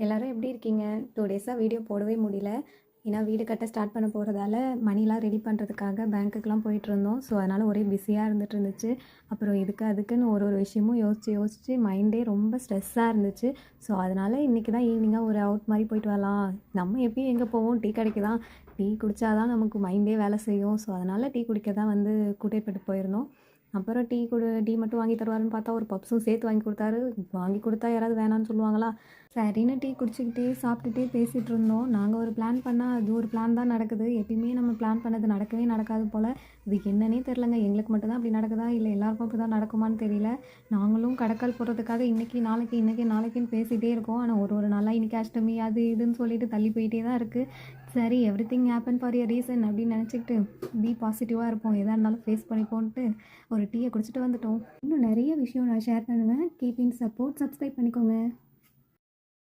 எல்லோரும் எப்படி இருக்கீங்க? 2 டேஸாக வீடியோ போடவே முடியல. ஏன்னா வீடு கட்ட ஸ்டார்ட் பண்ண போகிறதால மணிலாம் ரெடி பண்ணுறதுக்காக பேங்க்குக்கெலாம் போயிட்டுருந்தோம். ஸோ அதனால் ஒரே பிஸியாக இருந்துச்சு. அப்புறம் இதுக்கு அதுக்குன்னு ஒரு விஷயமும் யோசித்து மைண்டே ரொம்ப ஸ்ட்ரெஸ்ஸாக இருந்துச்சு. ஸோ அதனால் இன்றைக்கி தான் ஈவினிங்காக ஒரு அவுட் மாதிரி போயிட்டு வரலாம். நம்ம எப்பயும் எங்கே போவோம்? டீ கடைக்கு தான். டீ குடித்தா தான் நமக்கு மைண்டே வேலை செய்யும். ஸோ அதனால் டீ குடிக்க தான் வந்து கூட்டிகிட்டு போயிருந்தோம். அப்புறம் டீ மட்டும் வாங்கி தருவாருன்னு பார்த்தா ஒரு பப்ஸும் சேர்த்து வாங்கி கொடுத்தாரு. வாங்கி கொடுத்தா யாராவது வேணான்னு சொல்லுவாங்களா? சரின்னு டீ குடிச்சிக்கிட்டே சாப்பிட்டுட்டே பேசிகிட்டு இருந்தோம். நாங்கள் ஒரு பிளான் பண்ணால் அது ஒரு பிளான் தான் நடக்குது. எப்பயுமே நம்ம பிளான் பண்ணது நடக்கவே நடக்காது போல். இது என்னன்னே தெரிலங்க. எங்களுக்கு மட்டும்தான் அப்படி நடக்குதா இல்லை எல்லாருக்கும் அப்படி தான் நடக்குமான்னு தெரியல. நாங்களும் கடைக்கால் போடுறதுக்காக இன்றைக்கி நாளைக்குன்னு பேசிகிட்டே இருக்கோம். ஆனால் ஒரு நாளாக இன்றைக்கி அஷ்டமி அது இதுன்னு சொல்லிட்டு தள்ளி போயிட்டே தான் இருக்குது. சரி, everything happen for a reason அப்படின்னு நினச்சிக்கிட்டு பி பாசிட்டிவாக இருப்போம். எதாக இருந்தாலும் ஃபேஸ் பண்ணிப்போன்ட்டு ஒரு டீயை குடிச்சிட்டு வந்துட்டோம். இன்னும் நிறைய விஷயம் நான் ஷேர் பண்ணுவேன். Keep in support. சப்ஸ்கிரைப் பண்ணிக்கோங்க.